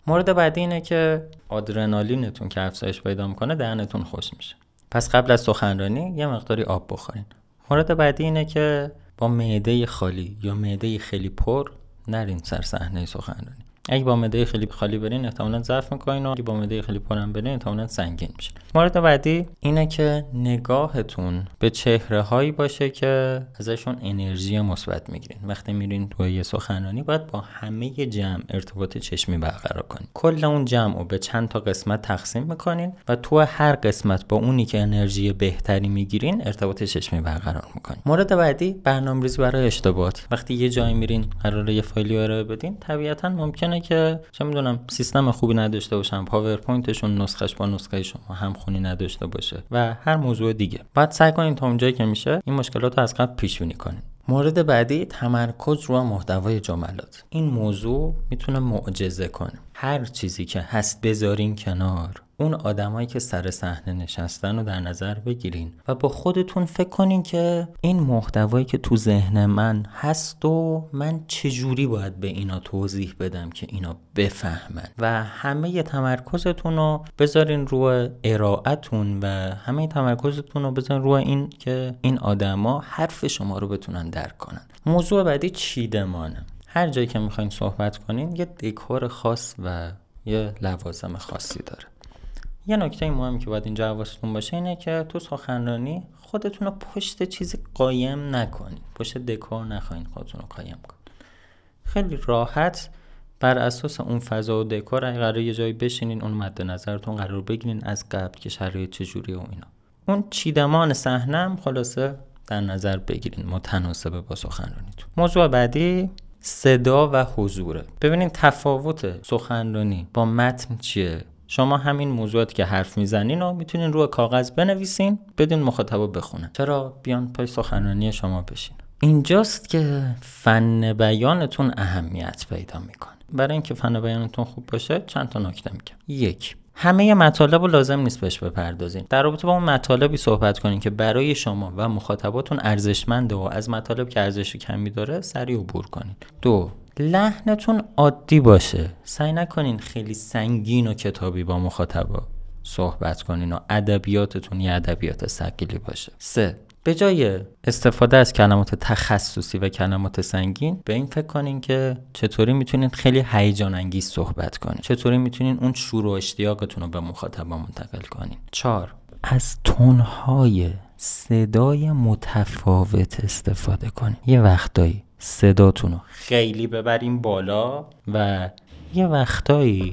Speaker 1: مورد بعدی اینه که آدرنالینتون که افزایش پیدا میکنه دهنتون خوش میشه. پس قبل از سخنرانی یه مقداری آب بخورین. مورد بعدی اینه که با معده خالی یا معده خیلی پر نرین سر صحنه سخنرانی. اگه با معده خیلی خالی برین احتمالاً ضعف میکنین و اگه با معده خیلی پر هم برین احتمالاً سنگین میشین. مورد بعدی اینه که نگاهتون به چهره‌هایی باشه که ازشون انرژی مثبت میگیرین. وقتی میرین توی یه سخنرانی باید با همه جمع ارتباط چشمی برقرار کنین. کل اون جمع رو به چند تا قسمت تقسیم میکنین و تو هر قسمت با اونی که انرژی بهتری میگیرین ارتباط چشمی برقرار میکنین. مورد بعدی برنامه‌ریزی برای اشتباهات. وقتی یه جایی میرین قراره یه فایلی ارائه بدین، طبیعتاً ممکنه که چه میدونم سیستم خوبی نداشته باشن، پاورپوینتشون نسخش با نسخه شما همخونی نداشته باشه و هر موضوع دیگه. بعد سعی کنین تا اونجایی که میشه این مشکلات رو از قبل پیش بینی کنین. مورد بعدی تمرکز روی محتوای جملات. این موضوع میتونه معجزه کنه. هر چیزی که هست بذارین کنار، اون آدمایی که سر صحنه نشستن رو در نظر بگیرین و با خودتون فکر کنین که این محتوایی که تو ذهن من هست و من چجوری باید به اینا توضیح بدم که اینا بفهمن و همه تمرکزتون رو بذارین روی ارائه‌تون و همه تمرکزتون رو بذارین روی این که این آدما حرف شما رو بتونن درک کنن. موضوع بعدی چیدمانه. هر جایی که میخواین صحبت کنین یه دکور خاص و یه لوازم خاصی داره. یه نکته مهمی که باید اینجا حواستون باشه اینه که تو سخنرانی خودتون رو پشت چیز قایم نکنین. پشت دکور نخواین خودتون رو قایم کنین. خیلی راحت بر اساس اون فضا و دکور اگه قراره یه جایی بشینین اون مد نظرتون قرار بگیرین از قبل که شرایط چجوریه و اینا. اون چیدمان صحنه خلاصه در نظر بگیرین متناسب با سخنرانیتون. موضوع بعدی صدا و حضوره. ببینین تفاوت سخنرانی با متن چیه؟ شما همین موضوعاتی که حرف میزنین رو میتونین روی کاغذ بنویسین بدون مخاطب بخونن. چرا بیان پای سخنرانی شما بشین؟ اینجاست که فن بیانتون اهمیت پیدا میکنه. برای اینکه فن بیانتون خوب باشه چند تا نکته میگم. 1. همه مطالب رو لازم نیست بهش بپردازین. در رابطه با اون مطالبی صحبت کنین که برای شما و مخاطباتون ارزشمنده و از مطالب که ارزش کمی داره سریع عبور کنین. 2. لحنتون عادی باشه. سعی نکنین خیلی سنگین و کتابی با مخاطبا صحبت کنین و ادبیاتتون یه ادبیات ثقیلی باشه. 3. به جای استفاده از کلمات تخصصی و کلمات سنگین به این فکر کنین که چطوری میتونین خیلی هیجان انگیز صحبت کنین. چطوری میتونین اون شور و اشتیاقتون رو به مخاطبا منتقل کنین. 4. از تونهای صدای متفاوت استفاده کنین. یه وقتایی صداتون رو خیلی ببرین بالا و یه وقتایی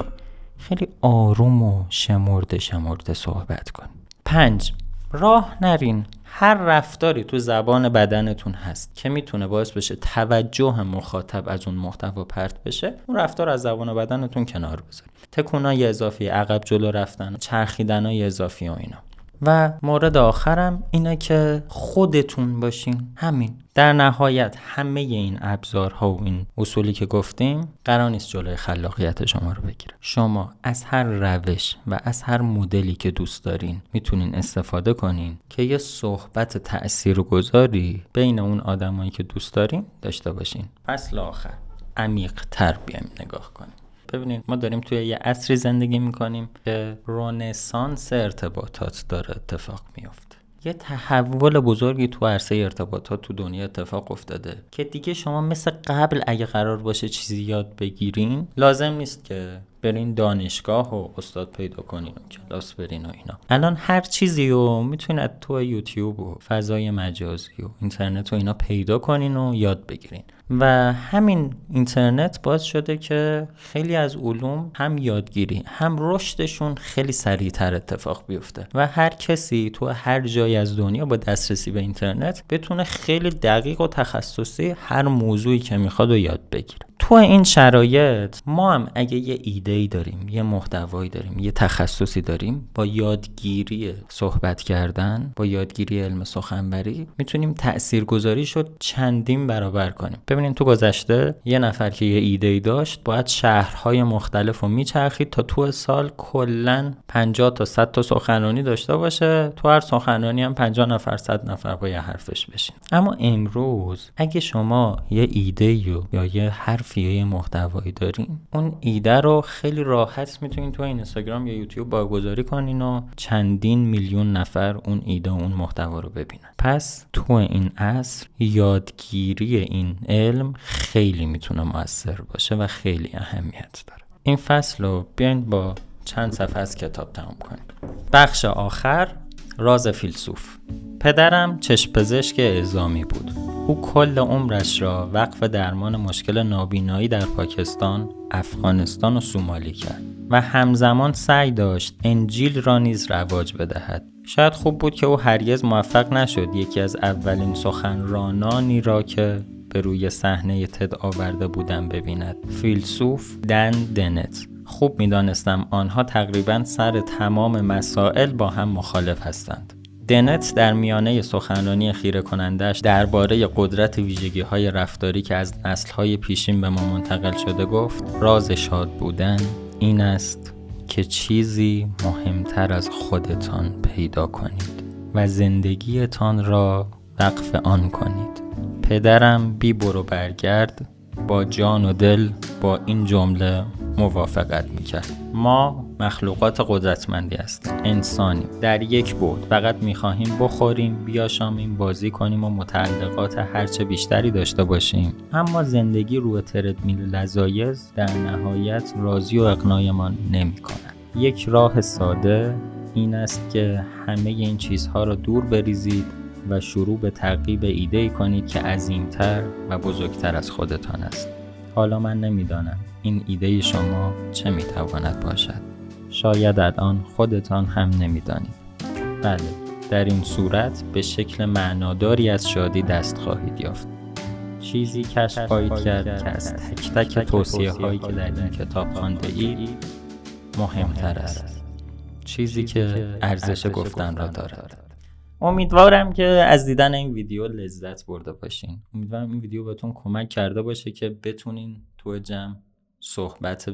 Speaker 1: خیلی آروم و شمرده صحبت کنین. 5. راه نرین. هر رفتاری تو زبان بدنتون هست که میتونه باعث بشه توجه مخاطب از اون محتوا پرت بشه، اون رفتار از زبان بدنتون کنار بذارید. تکونای اضافی، عقب جلو رفتن، چرخیدنای اضافی و اینا. و مورد آخرم اینه که خودتون باشین. همین. در نهایت همه این ابزارها و این اصولی که گفتیم قرار نیست جلوی خلاقیت شما رو بگیره. شما از هر روش و از هر مدلی که دوست دارین میتونین استفاده کنین که یه صحبت تاثیرگذاری بین اون آدمایی که دوست دارین داشته باشین. فصل آخر، عمیق‌تر بیایم نگاه کنیم. ببینید ما داریم توی یه عصری زندگی میکنیم که رنسانس ارتباطات داره اتفاق میفته. یه تحول بزرگی تو عرصه ارتباطات تو دنیا اتفاق افتاده که دیگه شما مثل قبل اگه قرار باشه چیزی یاد بگیرین لازم نیست که برین دانشگاه و استاد پیدا کنین و کلاس برین و اینا. الان هر چیزی رو میتونید تو یوتیوب و فضای مجازی و اینترنت و اینا پیدا کنین و یاد بگیرین. و همین اینترنت باعث شده که خیلی از علوم هم یادگیری هم رشدشون خیلی سریعتر اتفاق بیفته و هر کسی تو هر جای از دنیا با دسترسی به اینترنت بتونه خیلی دقیق و تخصصی هر موضوعی که میخواد و یاد بگیره. تو این شرایط ما هم اگه یه ایده‌ای داریم، یه محتوایی داریم، یه تخصصی داریم، با یادگیری صحبت کردن، با یادگیری علم سخنوری میتونیم تاثیرگذاری شد چندین برابر کنیم. ببینین تو گذشته یه نفر که یه ایده‌ای داشت باید شهرهای مختلف رو میچرخید تا تو سال کلاً 50 تا 100 تا سخنرانی داشته باشه. تو هر سخنرانی هم 50 نفر 100 نفر با یه حرفش بشین. اما امروز اگه شما یه ایده‌ای یا یه حرفی یا یه محتوایی دارین، اون ایده رو خیلی راحت میتونین تو اینستاگرام یا یوتیوب برگزاری کنین و چندین میلیون نفر اون ایده و اون محتوا رو ببینن. پس تو این عصر یادگیری این علم خیلی میتونه مؤثر باشه و خیلی اهمیت داره. این فصل رو بیاین با چند صفحه از کتاب تموم کنیم. بخش آخر، راز فیلسوف. پدرم چشم پزشک اعزامی بود. او کل عمرش را وقف درمان مشکل نابینایی در پاکستان، افغانستان و سومالی کرد و همزمان سعی داشت انجیل را نیز رواج بدهد. شاید خوب بود که او هرگز موفق نشد یکی از اولین سخنرانانی را که به روی صحنه تد آورده بودم ببیند. فیلسوف دن دنت. خوب می‌دانستم آنها تقریباً سر تمام مسائل با هم مخالف هستند. دنت در میانه سخنرانی خیره کنندش درباره قدرت ویژگی‌های رفتاری که از نسل‌های پیشین به ما منتقل شده گفت: راز شاد بودن این است که چیزی مهمتر از خودتان پیدا کنید و زندگیتان را وقف آن کنید. پدرم بی برو برگرد با جان و دل با این جمله موافقت میکرد. ما مخلوقات قدرتمندی هستیم، انسانی در یک بعد. فقط میخواهیم بخوریم، بیاشامیم، بازی کنیم و متعلقات هرچه بیشتری داشته باشیم. اما زندگی روی تردمیل لذایذ در نهایت راضی و اقناعمان نمی‌کند. یک راه ساده این است که همه این چیزها را دور بریزید و شروع به تعقیب ایده‌ای کنید که عظیمتر و بزرگتر از خودتان است. حالا من نمیدانم این ایده شما چه میتواند باشد. شاید الان خودتان هم نمیدانید. بله، در این صورت به شکل معناداری از شادی دست خواهید یافت. چیزی کشف خواهید کرد که از تک تک توصیه هایی که در این کتاب خوانده اید مهمتر است. چیزی که ارزش گفتن را دارد. امیدوارم که از دیدن این ویدیو لذت برده باشین. امیدوارم این ویدیو بهتون کمک کرده باشه که بتونین تو جمع صحبت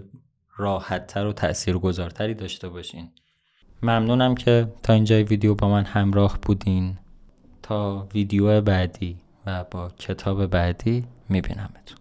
Speaker 1: راحت‌تر و تاثیرگذارتری داشته باشین. ممنونم که تا اینجای ویدیو با من همراه بودین. تا ویدیو بعدی و با کتاب بعدی میبینمتون.